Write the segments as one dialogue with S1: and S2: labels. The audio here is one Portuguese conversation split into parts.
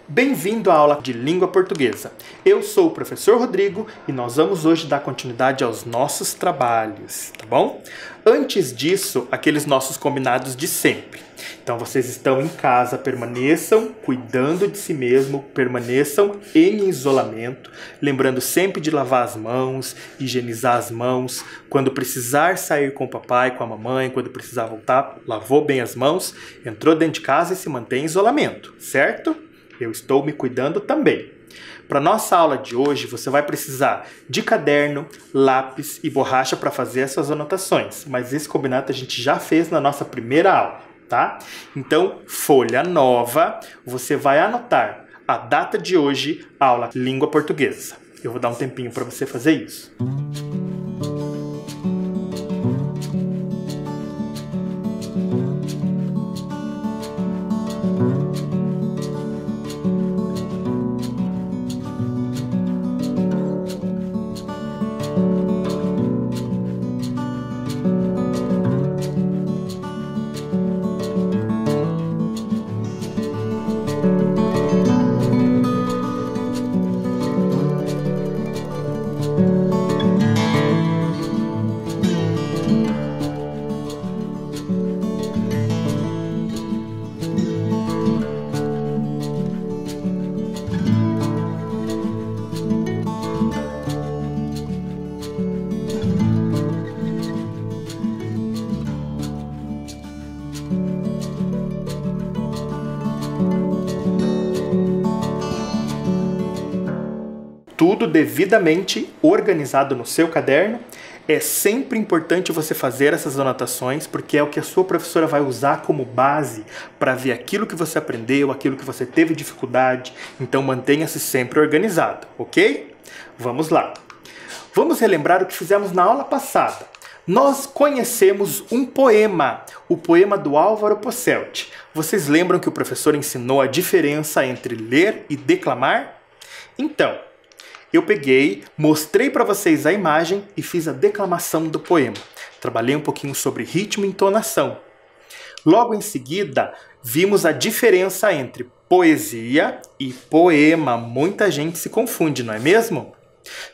S1: Bem-vindo à aula de língua portuguesa. Eu sou o professor Rodrigo e nós vamos hoje dar continuidade aos nossos trabalhos, tá bom? Antes disso, aqueles nossos combinados de sempre. Então vocês estão em casa, permaneçam cuidando de si mesmo, permaneçam em isolamento, lembrando sempre de lavar as mãos, higienizar as mãos, quando precisar sair com o papai, com a mamãe, quando precisar voltar, lavou bem as mãos, entrou dentro de casa e se mantém em isolamento, certo? Eu estou me cuidando também. Para nossa aula de hoje, você vai precisar de caderno, lápis e borracha para fazer essas anotações. Mas esse combinado a gente já fez na nossa primeira aula, tá? Então, folha nova, você vai anotar a data de hoje, aula língua portuguesa. Eu vou dar um tempinho para você fazer isso. Tudo devidamente organizado no seu caderno. É sempre importante você fazer essas anotações, porque é o que a sua professora vai usar como base para ver aquilo que você aprendeu, aquilo que você teve dificuldade. Então mantenha-se sempre organizado, ok? Vamos lá. Vamos relembrar o que fizemos na aula passada. Nós conhecemos um poema, o poema do Álvaro Posselt. Vocês lembram que o professor ensinou a diferença entre ler e declamar? Então, eu peguei, mostrei para vocês a imagem e fiz a declamação do poema. Trabalhei um pouquinho sobre ritmo e entonação. Logo em seguida, vimos a diferença entre poesia e poema. Muita gente se confunde, não é mesmo?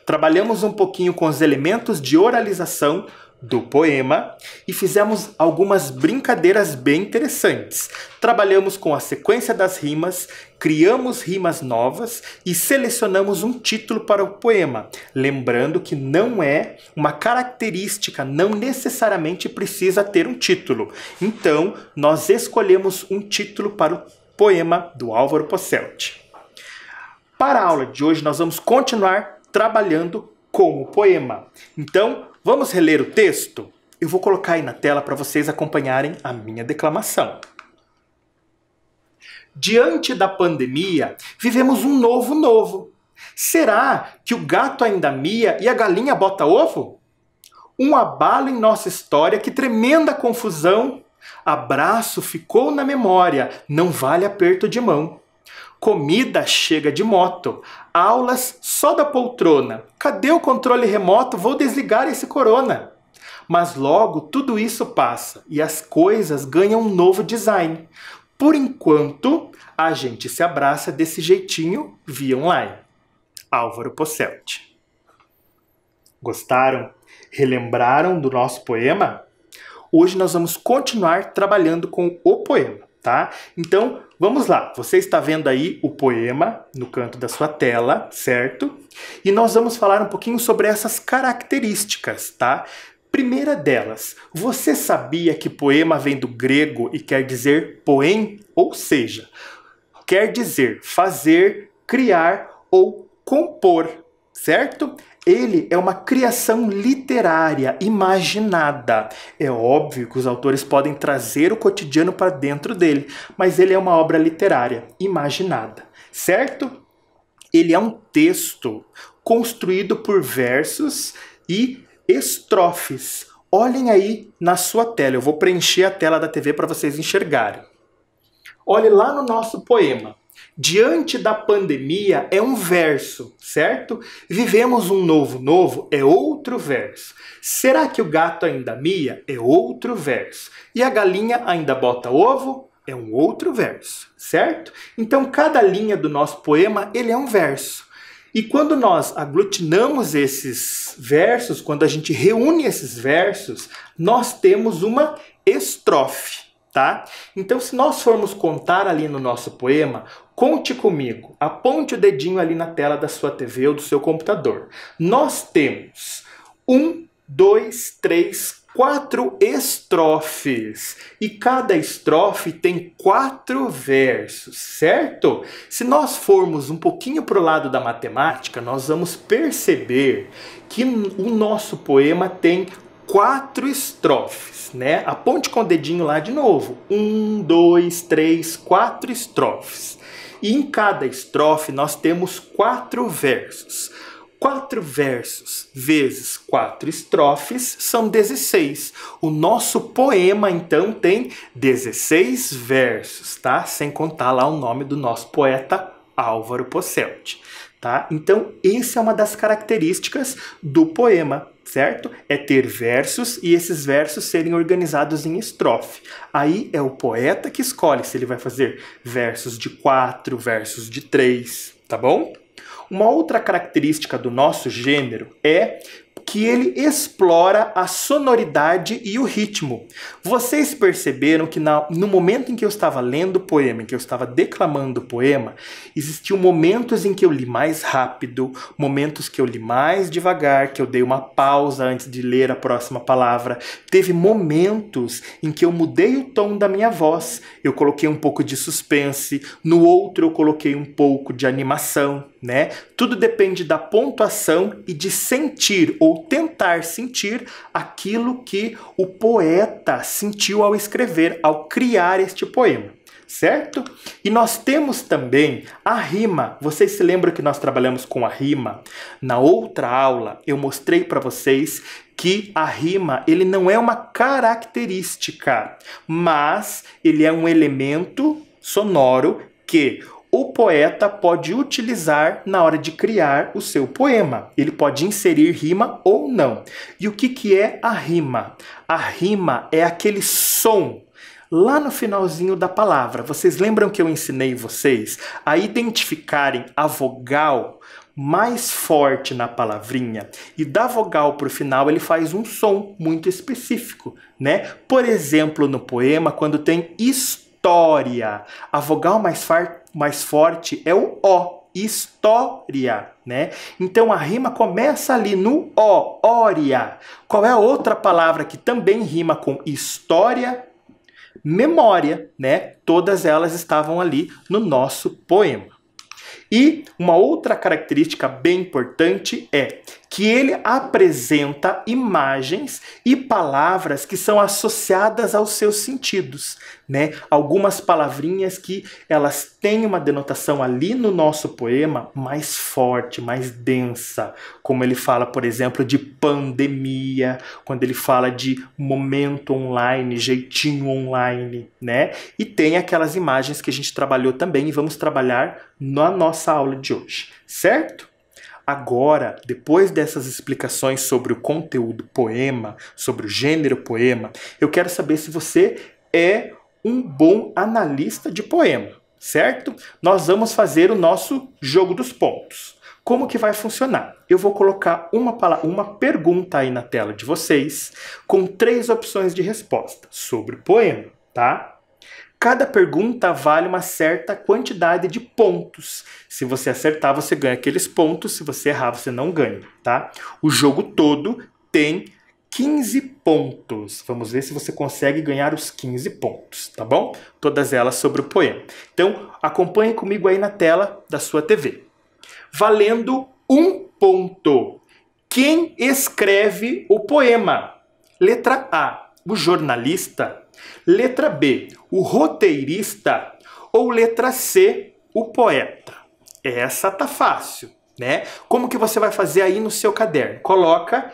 S1: Trabalhamos um pouquinho com os elementos de oralização do poema e fizemos algumas brincadeiras bem interessantes. Trabalhamos com a sequência das rimas, criamos rimas novas e selecionamos um título para o poema. Lembrando que não é uma característica, não necessariamente precisa ter um título. Então, nós escolhemos um título para o poema do Álvaro Posselt. Para a aula de hoje, nós vamos continuar trabalhando com o poema. Então, vamos reler o texto? Eu vou colocar aí na tela para vocês acompanharem a minha declamação. Diante da pandemia, vivemos um novo. Será que o gato ainda mia e a galinha bota ovo? Um abalo em nossa história, que tremenda confusão. Abraço ficou na memória, não vale aperto de mão. Comida chega de moto, aulas só da poltrona. Cadê o controle remoto? Vou desligar esse corona. Mas logo tudo isso passa e as coisas ganham um novo design. Por enquanto, a gente se abraça desse jeitinho via online. Álvaro Posselt. Gostaram? Relembraram do nosso poema? Hoje nós vamos continuar trabalhando com o poema, tá? Então, vamos lá. Você está vendo aí o poema no canto da sua tela, certo? E nós vamos falar um pouquinho sobre essas características, tá? Primeira delas, você sabia que poema vem do grego e quer dizer poem? Ou seja, quer dizer fazer, criar ou compor, certo? Ele é uma criação literária, imaginada. É óbvio que os autores podem trazer o cotidiano para dentro dele, mas ele é uma obra literária, imaginada, certo? Ele é um texto construído por versos e estrofes. Olhem aí na sua tela, eu vou preencher a tela da TV para vocês enxergarem. Olhe lá no nosso poema. Diante da pandemia é um verso, certo? Vivemos um novo é outro verso. Será que o gato ainda mia? É outro verso. E a galinha ainda bota ovo? é um outro verso, certo? Então, cada linha do nosso poema, ele é um verso. E quando nós aglutinamos esses versos, quando a gente reúne esses versos, nós temos uma estrofe, tá? Então, se nós formos contar ali no nosso poema, conte comigo, aponte o dedinho ali na tela da sua TV ou do seu computador. Nós temos 1, 2, 3, 4 estrofes. E cada estrofe tem 4 versos, certo? Se nós formos um pouquinho para o lado da matemática, nós vamos perceber que o nosso poema tem 4 estrofes, né? Aponte com o dedinho lá de novo. 1, 2, 3, 4 estrofes. E em cada estrofe nós temos 4 versos. 4 versos vezes 4 estrofes são 16. O nosso poema, então, tem 16 versos, tá? Sem contar lá o nome do nosso poeta, Álvaro Posselt, tá? Então, essa é uma das características do poema, certo? É ter versos e esses versos serem organizados em estrofe. Aí é o poeta que escolhe se ele vai fazer versos de 4, versos de 3, tá bom? Uma outra característica do nosso gênero é que ele explora a sonoridade e o ritmo. Vocês perceberam que no momento em que eu estava lendo o poema, em que eu estava declamando o poema, existiam momentos em que eu li mais rápido, momentos que eu li mais devagar, que eu dei uma pausa antes de ler a próxima palavra. Teve momentos em que eu mudei o tom da minha voz, eu coloquei um pouco de suspense, no outro eu coloquei um pouco de animação, né? Tudo depende da pontuação e de sentir ou tentar sentir aquilo que o poeta sentiu ao escrever, ao criar este poema, certo? E nós temos também a rima. Vocês se lembram que nós trabalhamos com a rima? Na outra aula eu mostrei para vocês que a rima, ele não é uma característica, mas ele é um elemento sonoro que o poeta pode utilizar na hora de criar o seu poema. Ele pode inserir rima ou não. E o que é a rima? A rima é aquele som lá no finalzinho da palavra. Vocês lembram que eu ensinei vocês a identificarem a vogal mais forte na palavrinha? E da vogal para o final ele faz um som muito específico, né? Por exemplo, no poema, quando tem história, a vogal mais forte é o O, história, né? Então a rima começa ali no O, ória. Qual é a outra palavra que também rima com história? Memória, né? Todas elas estavam ali no nosso poema. E uma outra característica bem importante é que ele apresenta imagens e palavras que são associadas aos seus sentidos, né? Algumas palavrinhas que elas têm uma denotação ali no nosso poema mais forte, mais densa, como ele fala, por exemplo, de pandemia, quando ele fala de momento online, jeitinho online, né? E tem aquelas imagens que a gente trabalhou também e vamos trabalhar na nossa aula de hoje, certo? Agora, depois dessas explicações sobre o conteúdo poema, sobre o gênero poema, eu quero saber se você é um bom analista de poema, certo? Nós vamos fazer o nosso jogo dos pontos. Como que vai funcionar? Eu vou colocar uma pergunta aí na tela de vocês, com 3 opções de resposta sobre o poema, tá? Cada pergunta vale uma certa quantidade de pontos. Se você acertar, você ganha aqueles pontos. Se você errar, você não ganha, tá? O jogo todo tem 15 pontos. Vamos ver se você consegue ganhar os 15 pontos, tá bom? Todas elas sobre o poema. Então, acompanhe comigo aí na tela da sua TV. Valendo 1 ponto. Quem escreve o poema? Letra A, o jornalista. Letra B, o roteirista. Ou letra C, o poeta. Essa tá fácil, né? Como que você vai fazer aí no seu caderno? Coloca,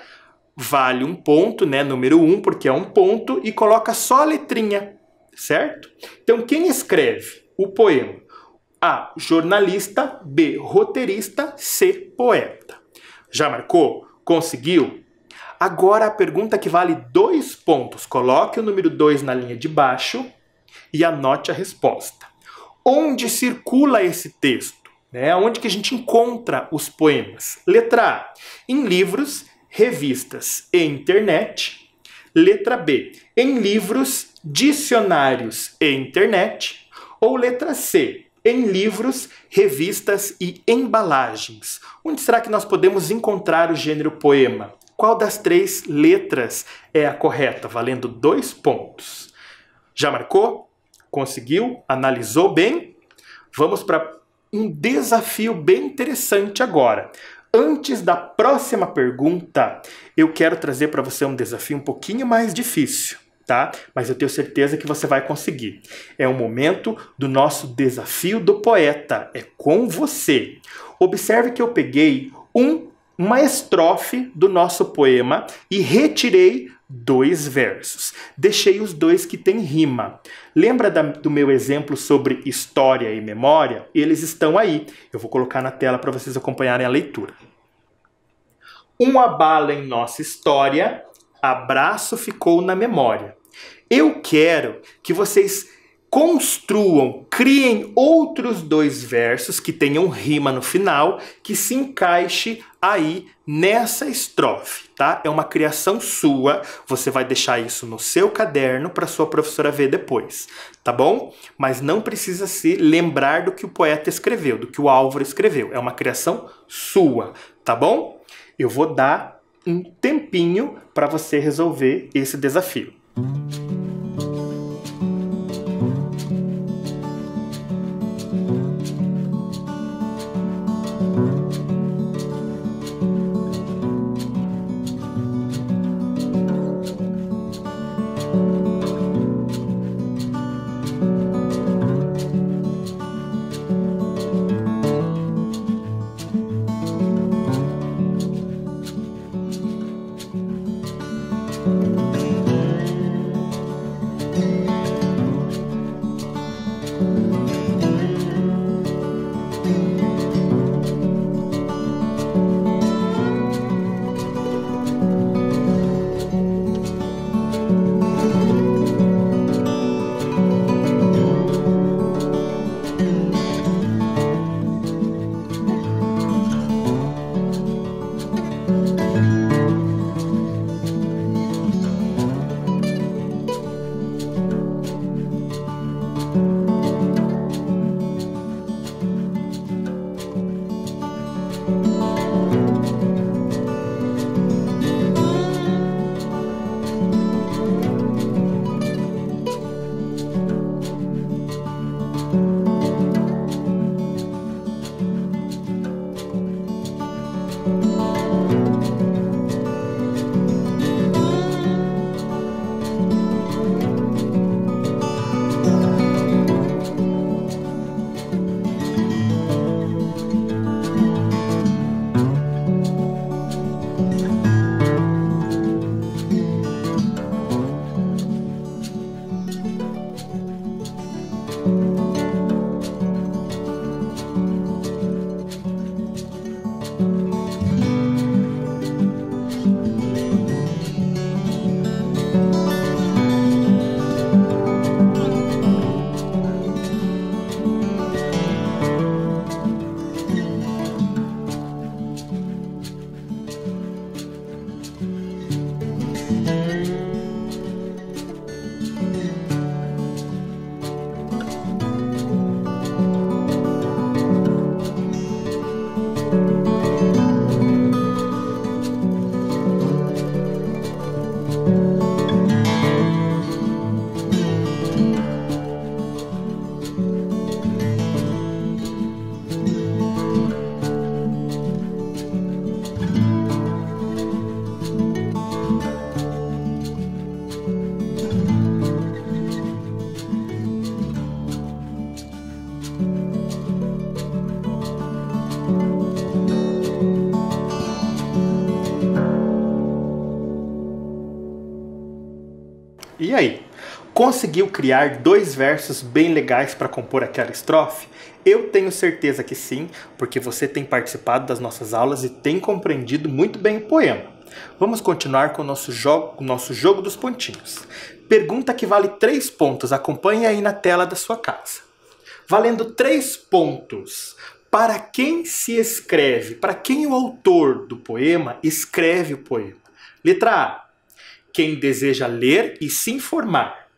S1: vale 1 ponto, né? Número 1, porque é 1 ponto, e coloca só a letrinha, certo? Então, quem escreve o poema? A, jornalista. B, roteirista. C, poeta. Já marcou? Conseguiu? Agora a pergunta que vale 2 pontos. Coloque o número 2 na linha de baixo e anote a resposta. Onde circula esse texto? Onde que a gente encontra os poemas? Letra A, em livros, revistas e internet. Letra B, em livros, dicionários e internet. Ou letra C, em livros, revistas e embalagens. Onde será que nós podemos encontrar o gênero poema? Qual das 3 letras é a correta? Valendo 2 pontos. Já marcou? Conseguiu? Analisou bem? Vamos para um desafio bem interessante agora. Antes da próxima pergunta, eu quero trazer para você um desafio um pouquinho mais difícil, tá? Mas eu tenho certeza que você vai conseguir. É o momento do nosso desafio do poeta. É com você. Observe que eu peguei uma estrofe do nosso poema e retirei 2 versos. Deixei os 2 que têm rima. Lembra do meu exemplo sobre história e memória? Eles estão aí. Eu vou colocar na tela para vocês acompanharem a leitura. Um abalo em nossa história, abraço ficou na memória. Eu quero que vocês construam, criem outros 2 versos que tenham rima no final, que se encaixe aí nessa estrofe, tá? É uma criação sua, você vai deixar isso no seu caderno para sua professora ver depois, tá bom? Mas não precisa se lembrar do que o poeta escreveu, do que o Álvaro escreveu, é uma criação sua, tá bom? Eu vou dar um tempinho para você resolver esse desafio. E aí? Conseguiu criar 2 versos bem legais para compor aquela estrofe? Eu tenho certeza que sim, porque você tem participado das nossas aulas e tem compreendido muito bem o poema.
S2: Vamos continuar com o nosso jogo dos pontinhos. Pergunta que vale 3 pontos. Acompanhe aí na tela da sua casa. Valendo 3 pontos. Para quem se escreve? Para quem o autor do poema escreve o poema? Letra A. Quem deseja ler e se informar.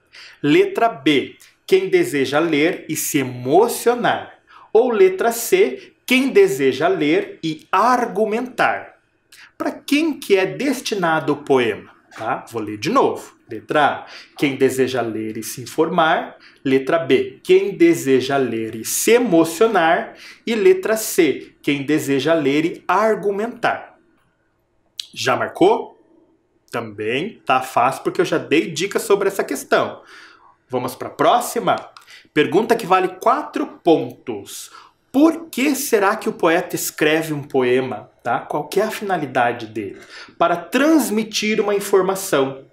S2: Letra B. Quem deseja ler e se emocionar. Ou letra C. Quem deseja ler e argumentar. Para quem que é destinado o poema? Tá? Vou ler de novo. Letra A. Quem deseja ler e se informar. Letra B. Quem deseja ler e se emocionar. E letra C. Quem deseja ler e argumentar. Já marcou? Também tá fácil porque eu já dei dicas sobre essa questão. Vamos para a próxima? Pergunta que vale 4 pontos. Por que será que o poeta escreve um poema? Tá? Qual que é a finalidade dele? Para transmitir uma informação.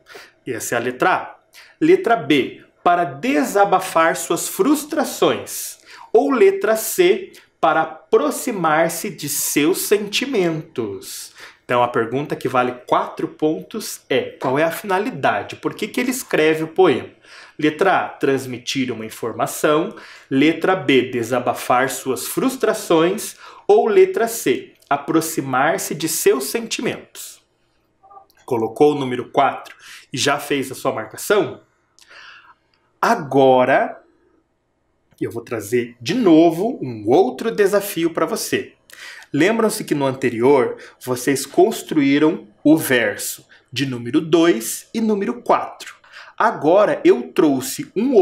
S2: Essa é a letra A. Letra B. Para desabafar suas frustrações. Ou letra C. Para aproximar-se de seus sentimentos. Então a pergunta que vale 4 pontos é: qual é a finalidade? Por que ele escreve o poema? Letra A, transmitir uma informação. Letra B, desabafar suas frustrações. Ou letra C, aproximar-se de seus sentimentos. Colocou o número 4 e já fez a sua marcação? Agora, eu vou trazer de novo um outro desafio para você. Lembram-se que no anterior vocês construíram o verso de número 2 e número 4. Agora eu trouxe uma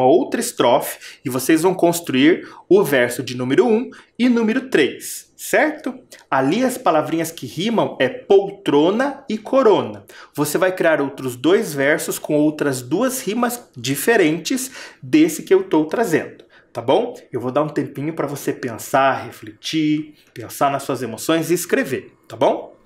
S2: outra estrofe e vocês vão construir o verso de número 1 e número 3, certo? Ali as palavrinhas que rimam é poltrona e corona. Você vai criar outros 2 versos com outras 2 rimas diferentes desse que eu estou trazendo. Tá bom? Eu vou dar um tempinho para você pensar, refletir, pensar nas suas emoções e escrever, tá bom?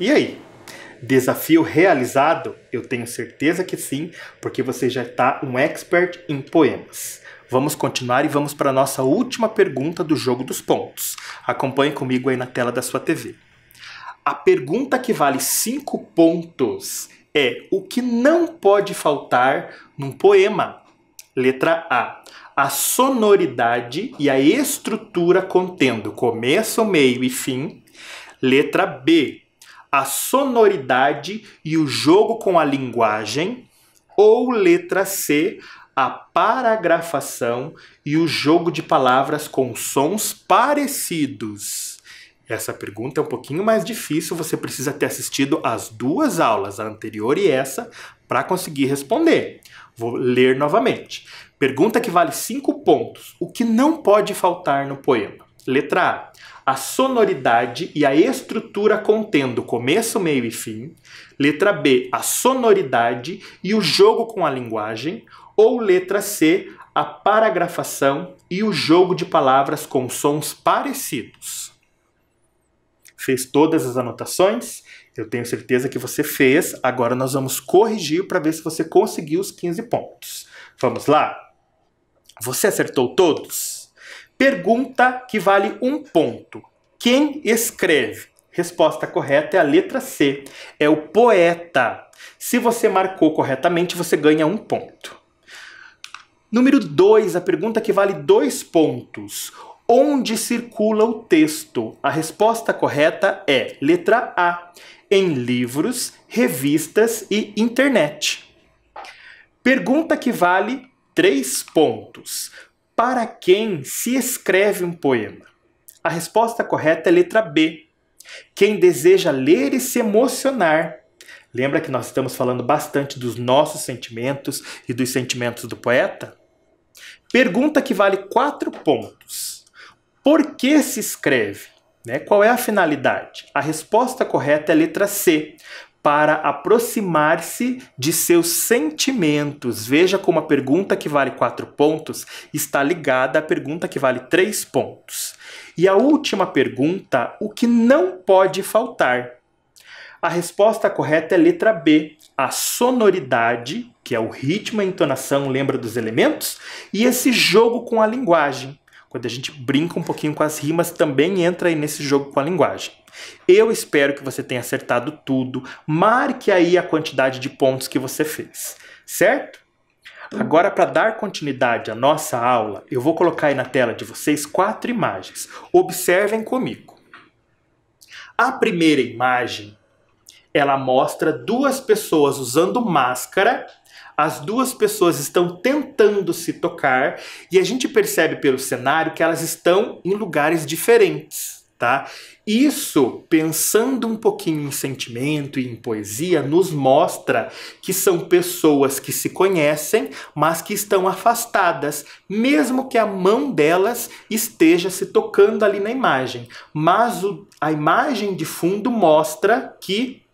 S1: E aí? Desafio realizado? Eu tenho certeza que sim, porque você já está um expert em poemas. Vamos continuar e vamos para a nossa última pergunta do jogo dos pontos. Acompanhe comigo aí na tela da sua TV. A pergunta que vale 5 pontos é: o que não pode faltar num poema? Letra A. A sonoridade e a estrutura contendo começo, meio e fim. Letra B. A sonoridade e o jogo com a linguagem. Ou letra C. A paragrafação e o jogo de palavras com sons parecidos. Essa pergunta é um pouquinho mais difícil, você precisa ter assistido as 2 aulas, a anterior e essa, para conseguir responder. Vou ler novamente. Pergunta que vale 5 pontos. O que não pode faltar no poema? Letra A. A sonoridade e a estrutura contendo começo, meio e fim. Letra B. A sonoridade e o jogo com a linguagem. Ou letra C. A paragrafação e o jogo de palavras com sons parecidos. Fez todas as anotações? Eu tenho certeza que você fez. Agora nós vamos corrigir para ver se você conseguiu os 15 pontos. Vamos lá? Você acertou todos? Pergunta que vale 1 ponto. Quem escreve? Resposta correta é a letra C. É o poeta. Se você marcou corretamente, você ganha 1 ponto. Número 2, a pergunta que vale 2 pontos. Onde circula o texto? A resposta correta é letra A. Em livros, revistas e internet. Pergunta que vale 3 pontos. Para quem se escreve um poema? A resposta correta é letra B. Quem deseja ler e se emocionar. Lembra que nós estamos falando bastante dos nossos sentimentos e dos sentimentos do poeta? Pergunta que vale 4 pontos. Por que se escreve? Qual é a finalidade? A resposta correta é a letra C. Para aproximar-se de seus sentimentos. Veja como a pergunta que vale 4 pontos está ligada à pergunta que vale 3 pontos. E a última pergunta, o que não pode faltar? A resposta correta é letra B. A sonoridade, que é o ritmo e a entonação, lembra dos elementos? E esse jogo com a linguagem. Quando a gente brinca um pouquinho com as rimas, também entra aí nesse jogo com a linguagem. Eu espero que você tenha acertado tudo. Marque aí a quantidade de pontos que você fez, certo? Agora, para dar continuidade à nossa aula, eu vou colocar aí na tela de vocês 4 imagens. Observem comigo. A primeira imagem, ela mostra 2 pessoas usando máscara. As 2 pessoas estão tentando se tocar e a gente percebe pelo cenário que elas estão em lugares diferentes, tá? Isso, pensando um pouquinho em sentimento e em poesia, nos mostra que são pessoas que se conhecem, mas que estão afastadas, mesmo que a mão delas esteja se tocando ali na imagem. Mas a imagem de fundo mostra que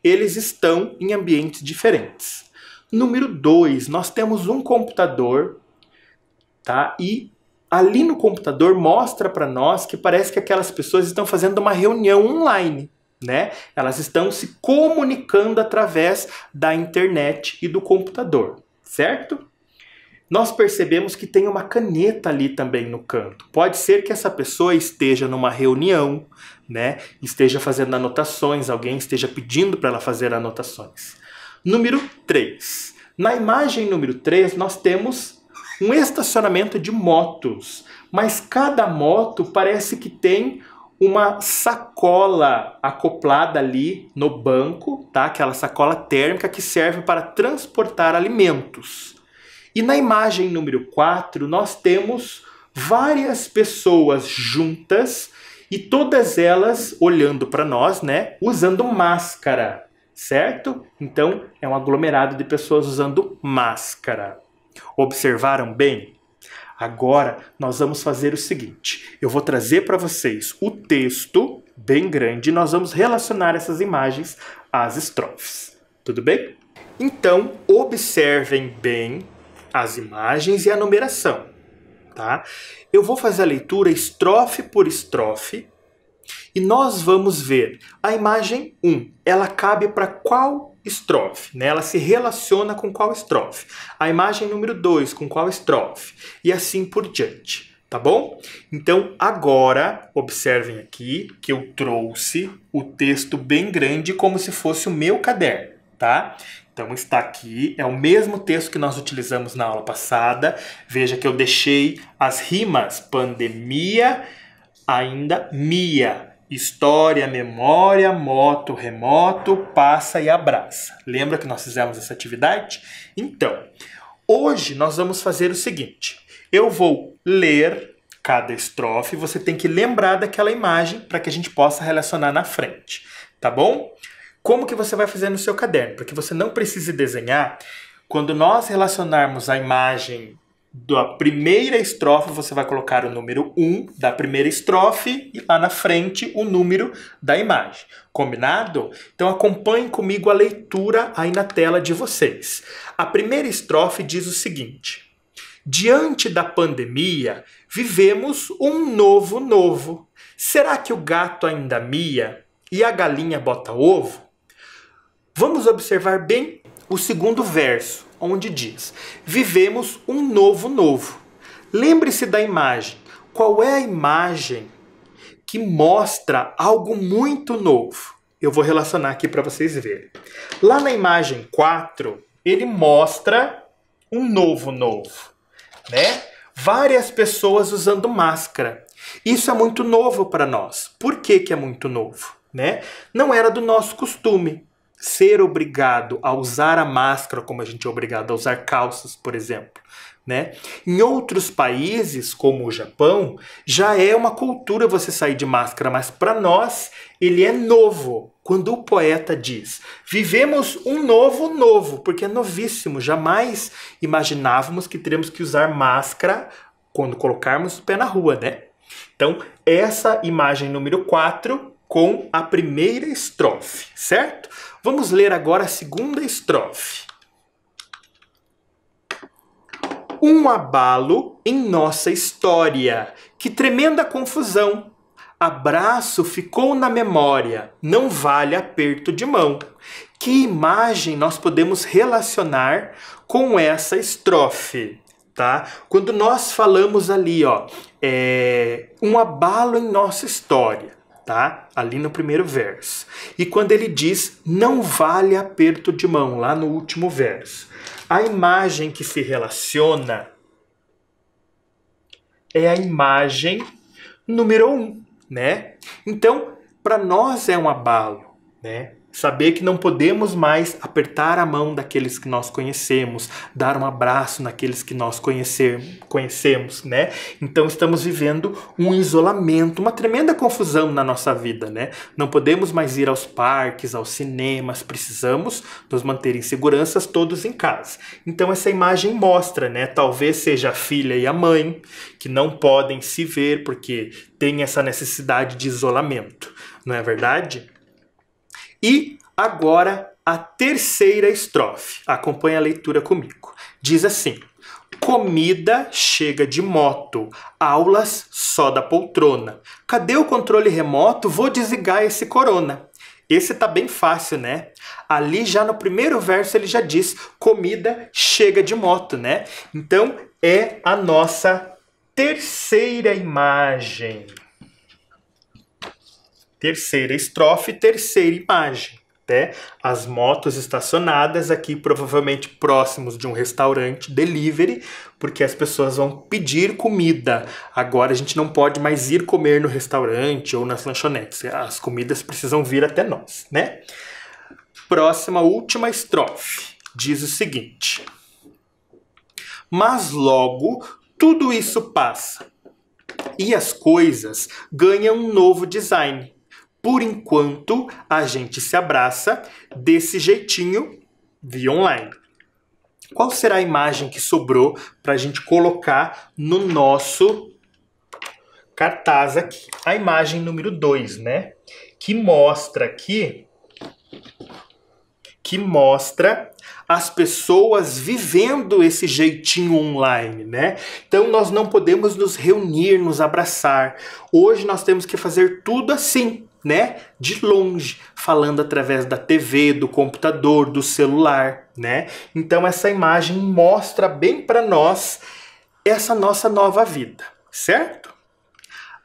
S1: eles estão em ambientes diferentes. Número 2, nós temos um computador, tá? E ali no computador mostra para nós que parece que aquelas pessoas estão fazendo uma reunião online, né? Elas estão se comunicando através da internet e do computador, certo? Nós percebemos que tem uma caneta ali também no canto. Pode ser que essa pessoa esteja numa reunião, né? Esteja fazendo anotações, alguém esteja pedindo para ela fazer anotações. Número 3. Na imagem número 3, nós temos um estacionamento de motos, mas cada moto parece que tem uma sacola acoplada ali no banco, tá? Aquela sacola térmica que serve para transportar alimentos. E na imagem número 4, nós temos várias pessoas juntas e todas elas olhando para nós, né? Usando máscara. Certo? Então, é um aglomerado de pessoas usando máscara. Observaram bem? Agora, nós vamos fazer o seguinte. Eu vou trazer para vocês o texto bem grande e nós vamos relacionar essas imagens às estrofes. Tudo bem? Então, observem bem as imagens e a numeração. Tá? Eu vou fazer a leitura estrofe por estrofe E nós vamos ver a imagem 1. Ela cabe para qual estrofe? Né? Ela se relaciona com qual estrofe? A imagem número 2 com qual estrofe? E assim por diante. Tá bom? Então, agora, observem aqui que eu trouxe o texto bem grande como se fosse o meu caderno, tá? Então, está aqui, é o mesmo texto que nós utilizamos na aula passada. Veja que eu deixei as rimas pandemia, ainda mia, história, memória, moto, remoto, passa e abraça. Lembra que nós fizemos essa atividade? Então, hoje nós vamos fazer o seguinte. Eu vou ler cada estrofe, você tem que lembrar daquela imagem para que a gente possa relacionar na frente, tá bom? Como que você vai fazer no seu caderno? Para que você não precise desenhar, quando nós relacionarmos a imagem da primeira estrofe, você vai colocar o número 1 da primeira estrofe e lá na frente o número da imagem. Combinado? Então acompanhem comigo a leitura aí na tela de vocês. A primeira estrofe diz o seguinte: diante da pandemia, vivemos um novo. Será que o gato ainda mia e a galinha bota ovo? Vamos observar bem o segundo verso, onde diz: vivemos um novo. Lembre-se da imagem. Qual é a imagem que mostra algo muito novo? Eu vou relacionar aqui para vocês verem. Lá na imagem 4, ele mostra um novo. Né? Várias pessoas usando máscara. Isso é muito novo para nós. Por que que é muito novo? Né? Não era do nosso costume ser obrigado a usar a máscara como a gente é obrigado a usar calças, por exemplo. Né? Em outros países, como o Japão, já é uma cultura você sair de máscara, mas para nós ele é novo. Quando o poeta diz, vivemos um novo, porque é novíssimo, jamais imaginávamos que teríamos que usar máscara quando colocarmos o pé na rua, né? Então, essa imagem número 4 com a primeira estrofe, certo? Vamos ler agora a segunda estrofe. Um abalo em nossa história, que tremenda confusão. Abraço ficou na memória, não vale aperto de mão. Que imagem nós podemos relacionar com essa estrofe? Tá? Quando nós falamos ali, ó, um abalo em nossa história, tá? Ali no primeiro verso. E quando ele diz, não vale aperto de mão, lá no último verso. A imagem que se relaciona é a imagem número 1, né? Então, para nós é um abalo, né? Saber que não podemos mais apertar a mão daqueles que nós conhecemos, dar um abraço naqueles que nós conhecemos, né? Então estamos vivendo um isolamento, uma tremenda confusão na nossa vida, né? Não podemos mais ir aos parques, aos cinemas, precisamos nos manter em segurança todos em casa. Então essa imagem mostra, né? Talvez seja a filha e a mãe que não podem se ver porque tem essa necessidade de isolamento, não é verdade? E agora a terceira estrofe. Acompanhe a leitura comigo. Diz assim: comida chega de moto, aulas só da poltrona. Cadê o controle remoto? Vou desligar esse corona. Esse tá bem fácil, né? Ali já no primeiro verso ele já diz comida chega de moto, né? Então é a nossa terceira imagem. Terceira estrofe, terceira imagem, né? As motos estacionadas aqui, provavelmente próximos de um restaurante delivery, porque as pessoas vão pedir comida. Agora a gente não pode mais ir comer no restaurante ou nas lanchonetes. As comidas precisam vir até nós, né? Próxima, última estrofe. Diz o seguinte: mas logo tudo isso passa e as coisas ganham um novo design. Por enquanto, a gente se abraça desse jeitinho via online. Qual será a imagem que sobrou para a gente colocar no nosso cartaz aqui? A imagem número 2, né? Que mostra aqui, as pessoas vivendo esse jeitinho online, né? Então nós não podemos nos reunir, nos abraçar. Hoje nós temos que fazer tudo assim, né, de longe, falando através da TV, do computador, do celular, né? Então essa imagem mostra bem para nós essa nossa nova vida, certo?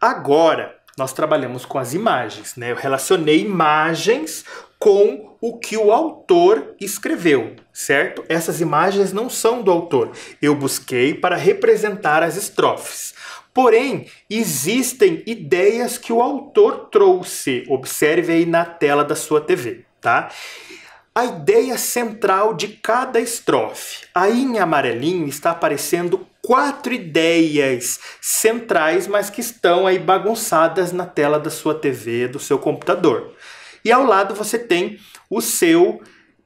S1: Agora, nós trabalhamos com as imagens, né? Eu relacionei imagens com o que o autor escreveu, certo? Essas imagens não são do autor. Eu busquei para representar as estrofes. Porém, existem ideias que o autor trouxe. Observe aí na tela da sua TV, tá? A ideia central de cada estrofe. Aí em amarelinho está aparecendo 4 ideias centrais, mas que estão aí bagunçadas na tela da sua TV, do seu computador. E ao lado você tem o seu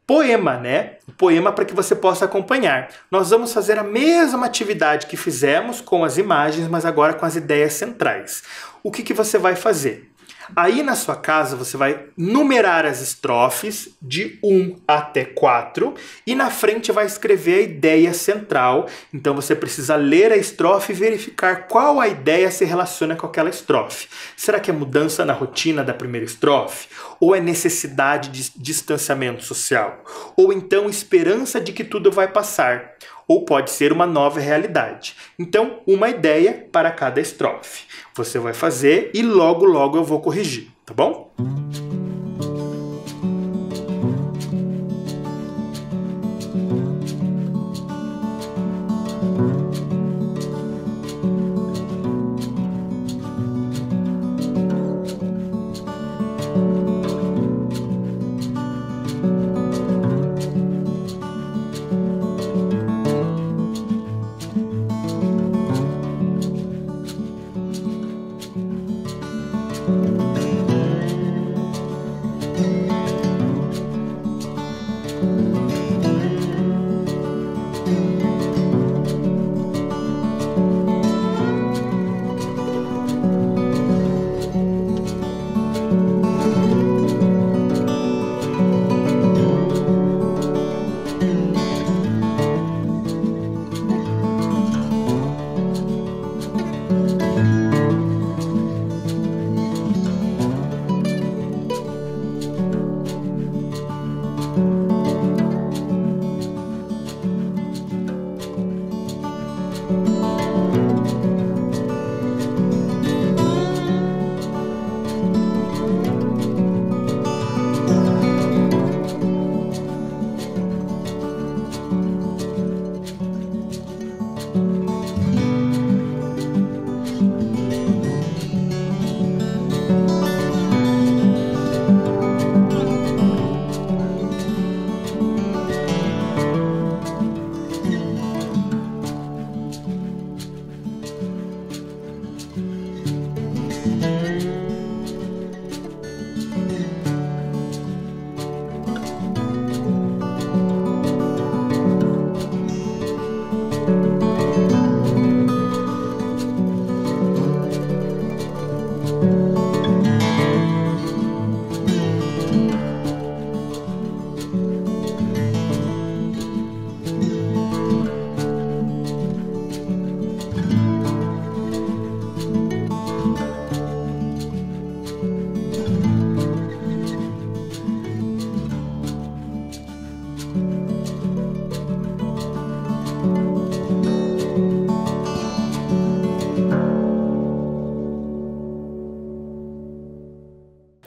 S1: poema, né? O poema para que você possa acompanhar. Nós vamos fazer a mesma atividade que fizemos com as imagens, mas agora com as ideias centrais. O que você vai fazer? Aí na sua casa você vai numerar as estrofes de 1 até 4 e na frente vai escrever a ideia central. Então você precisa ler a estrofe e verificar qual a ideia se relaciona com aquela estrofe. Será que é mudança na rotina da primeira estrofe? Ou é necessidade de distanciamento social? Ou então esperança de que tudo vai passar? Ou pode ser uma nova realidade. Então, uma ideia para cada estrofe. Você vai fazer e logo eu vou corrigir, tá bom?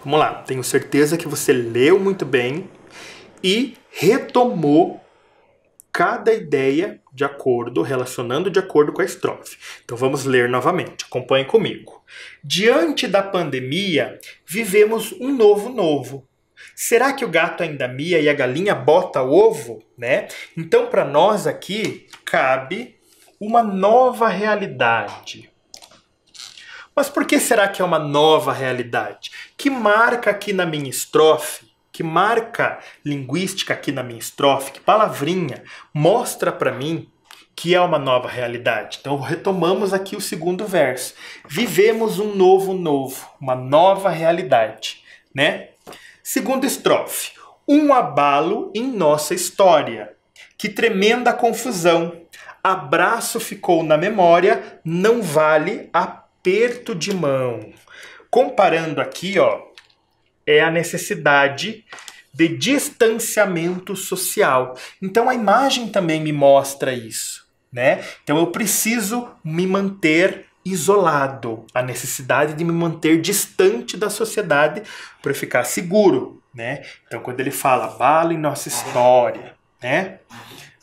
S1: Vamos lá, tenho certeza que você leu muito bem e retomou cada ideia de acordo, relacionando de acordo com a estrofe. Então vamos ler novamente, acompanhe comigo. Diante da pandemia, vivemos um novo. Será que o gato ainda mia e a galinha bota ovo, né? Então para nós aqui cabe uma nova realidade. Mas por que será que é uma nova realidade? Que marca aqui na minha estrofe, que marca linguística aqui na minha estrofe, que palavrinha mostra para mim que é uma nova realidade? Então retomamos aqui o segundo verso. Vivemos um novo, uma nova realidade, né? Segunda estrofe. Um abalo em nossa história. Que tremenda confusão. Abraço ficou na memória, não vale aperto de mão. Comparando aqui, ó, é a necessidade de distanciamento social. Então a imagem também me mostra isso, né? Então eu preciso me manter isolado, a necessidade de me manter distante da sociedade para ficar seguro, né? Então quando ele fala bala em nossa história, né?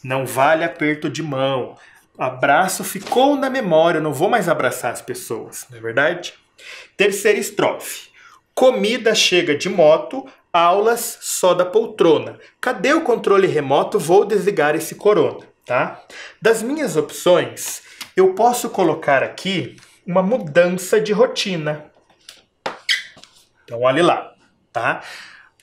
S1: Não vale aperto de mão, abraço ficou na memória, eu não vou mais abraçar as pessoas, não é verdade? Terceira estrofe. Comida chega de moto, aulas só da poltrona. Cadê o controle remoto? Vou desligar esse corona, tá? Das minhas opções, eu posso colocar aqui uma mudança de rotina. Então, olhe lá, tá?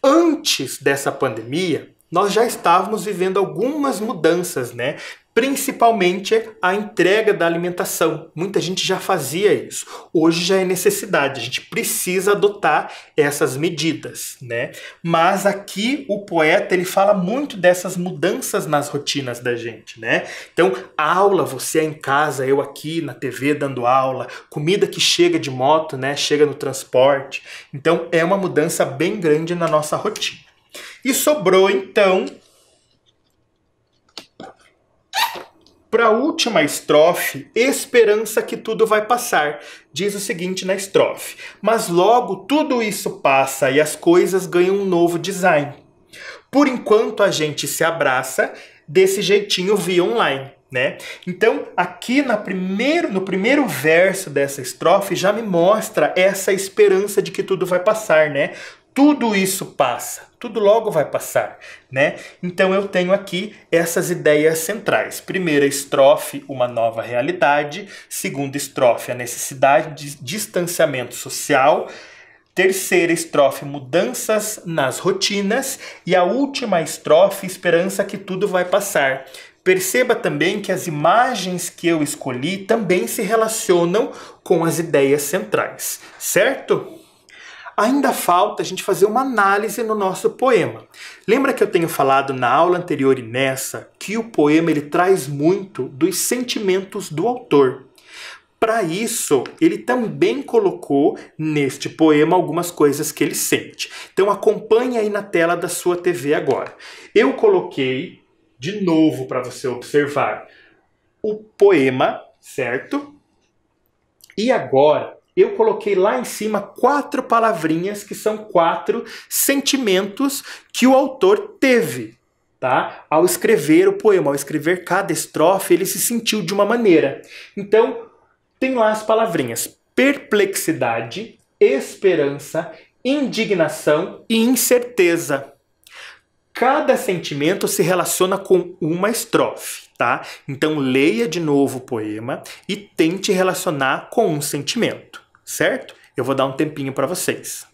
S1: Antes dessa pandemia, nós já estávamos vivendo algumas mudanças, né? Principalmente a entrega da alimentação. Muita gente já fazia isso. Hoje já é necessidade, a gente precisa adotar essas medidas, né? Mas aqui o poeta ele fala muito dessas mudanças nas rotinas da gente, né? Então, aula, você em casa, eu aqui na TV dando aula, comida que chega de moto, né? Chega no transporte. Então, é uma mudança bem grande na nossa rotina. E sobrou, então, para a última estrofe, esperança que tudo vai passar. Diz o seguinte na estrofe: mas logo tudo isso passa e as coisas ganham um novo design. Por enquanto a gente se abraça desse jeitinho via online, né? Então, aqui no primeiro verso dessa estrofe já me mostra essa esperança de que tudo vai passar, né? Tudo isso passa, tudo logo vai passar, né? Então eu tenho aqui essas ideias centrais. Primeira estrofe, uma nova realidade. Segunda estrofe, a necessidade de distanciamento social. Terceira estrofe, mudanças nas rotinas. E a última estrofe, esperança que tudo vai passar. Perceba também que as imagens que eu escolhi também se relacionam com as ideias centrais, certo? Ainda falta a gente fazer uma análise no nosso poema. Lembra que eu tenho falado na aula anterior e nessa que o poema ele traz muito dos sentimentos do autor. Para isso, ele também colocou neste poema algumas coisas que ele sente. Então acompanhe aí na tela da sua TV agora. Eu coloquei de novo para você observar o poema, certo? E agora eu coloquei lá em cima 4 palavrinhas que são 4 sentimentos que o autor teve, tá? Ao escrever o poema, ao escrever cada estrofe, ele se sentiu de uma maneira. Então, tem lá as palavrinhas: perplexidade, esperança, indignação e incerteza. Cada sentimento se relaciona com uma estrofe, tá? Então, leia de novo o poema e tente relacionar com um sentimento, certo? Eu vou dar um tempinho para vocês.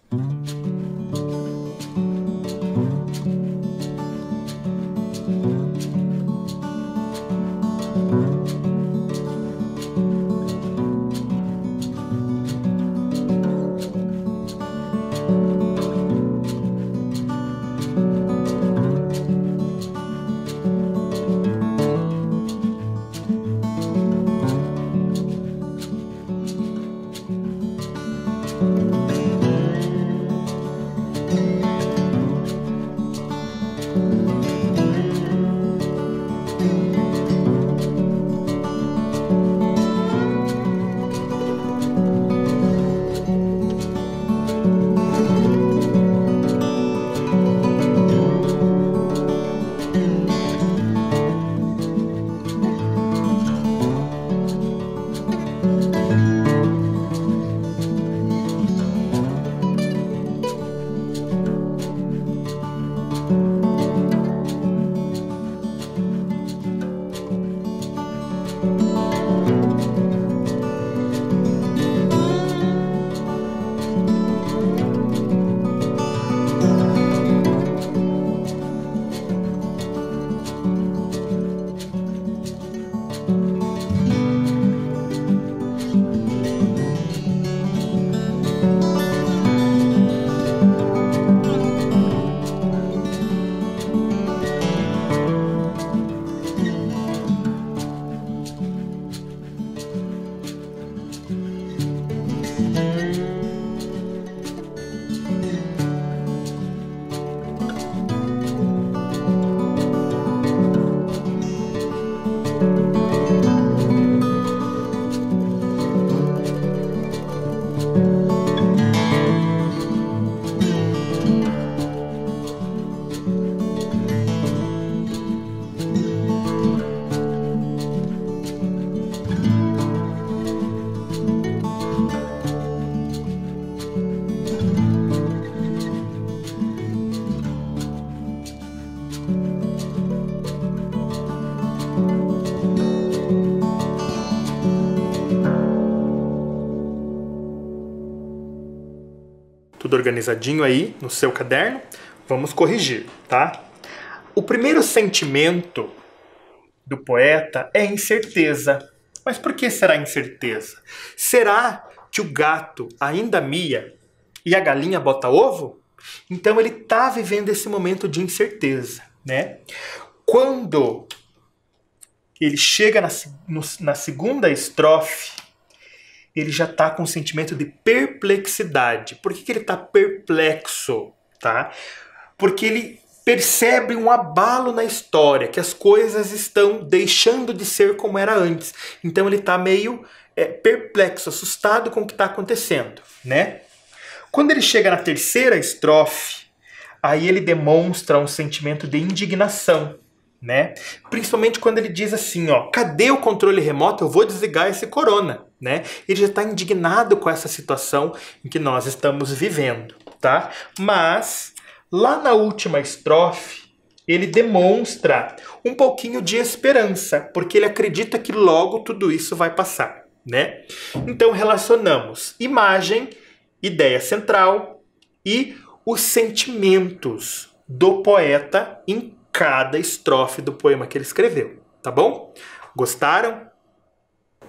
S1: Tudo organizadinho aí no seu caderno? Vamos corrigir, tá? O primeiro sentimento do poeta é incerteza. Mas por que será incerteza? Será que o gato ainda mia e a galinha bota ovo? Então ele está vivendo esse momento de incerteza, né? Quando ele chega na segunda estrofe, ele já está com um sentimento de perplexidade. Por que ele está perplexo? Tá? Porque ele percebe um abalo na história, que as coisas estão deixando de ser como era antes. Então ele está meio perplexo, assustado com o que está acontecendo, né? Quando ele chega na terceira estrofe, aí ele demonstra um sentimento de indignação, né? Principalmente quando ele diz assim, ó, cadê o controle remoto? Eu vou desligar esse corona, né? Ele já está indignado com essa situação em que nós estamos vivendo, tá? Mas lá na última estrofe, ele demonstra um pouquinho de esperança, porque ele acredita que logo tudo isso vai passar, né? Então relacionamos imagem, ideia central e os sentimentos do poeta em cada estrofe do poema que ele escreveu, tá bom? Gostaram?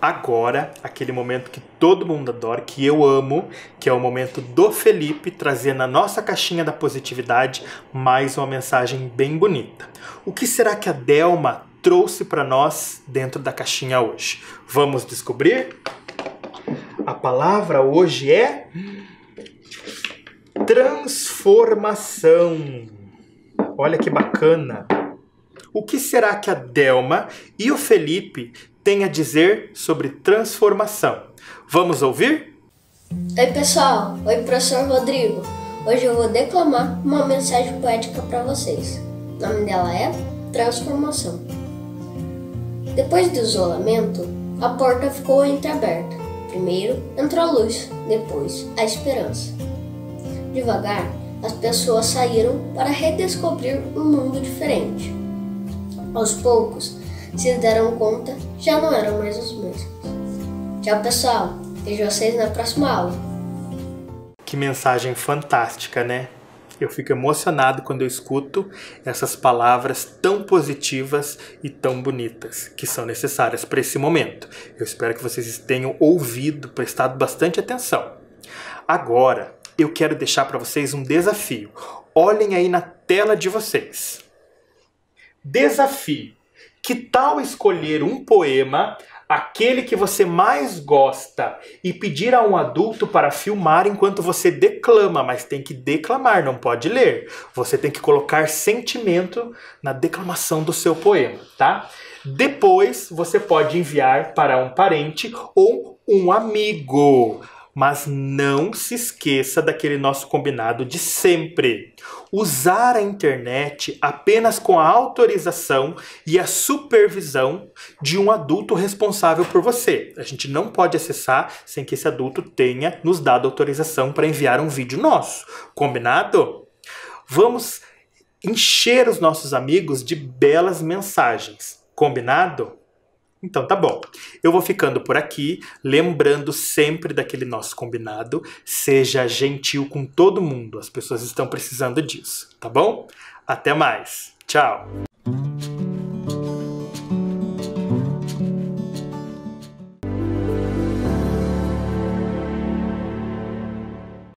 S1: Agora, aquele momento que todo mundo adora, que eu amo, que é o momento do Felipe trazer na nossa caixinha da positividade mais uma mensagem bem bonita. O que será que a Delma trouxe para nós dentro da caixinha hoje? Vamos descobrir? A palavra hoje é transformação. Olha que bacana. O que será que a Delma e o Felipe têm a dizer sobre transformação? Vamos ouvir?
S3: Oi pessoal, oi professor Rodrigo. Hoje eu vou declamar uma mensagem poética para vocês. O nome dela é Transformação. Depois do isolamento, a porta ficou entreaberta. Primeiro entrou a luz, depois a esperança. Devagar, as pessoas saíram para redescobrir um mundo diferente. Aos poucos, se deram conta, já não eram mais os mesmos. Tchau, pessoal. Vejo vocês na próxima aula.
S1: Que mensagem fantástica, né? Eu fico emocionado quando eu escuto essas palavras tão positivas e tão bonitas que são necessárias para esse momento. Eu espero que vocês tenham ouvido, prestado bastante atenção. Agora, eu quero deixar para vocês um desafio. Olhem aí na tela de vocês. Desafio. Que tal escolher um poema, aquele que você mais gosta, e pedir a um adulto para filmar enquanto você declama, mas tem que declamar, não pode ler. Você tem que colocar sentimento na declamação do seu poema, tá? Depois você pode enviar para um parente ou um amigo. Mas não se esqueça daquele nosso combinado de sempre. Usar a internet apenas com a autorização e a supervisão de um adulto responsável por você. A gente não pode acessar sem que esse adulto tenha nos dado autorização para enviar um vídeo nosso. Combinado? Vamos encher os nossos amigos de belas mensagens. Combinado? Então tá bom, eu vou ficando por aqui, lembrando sempre daquele nosso combinado, seja gentil com todo mundo, as pessoas estão precisando disso, tá bom? Até mais, tchau!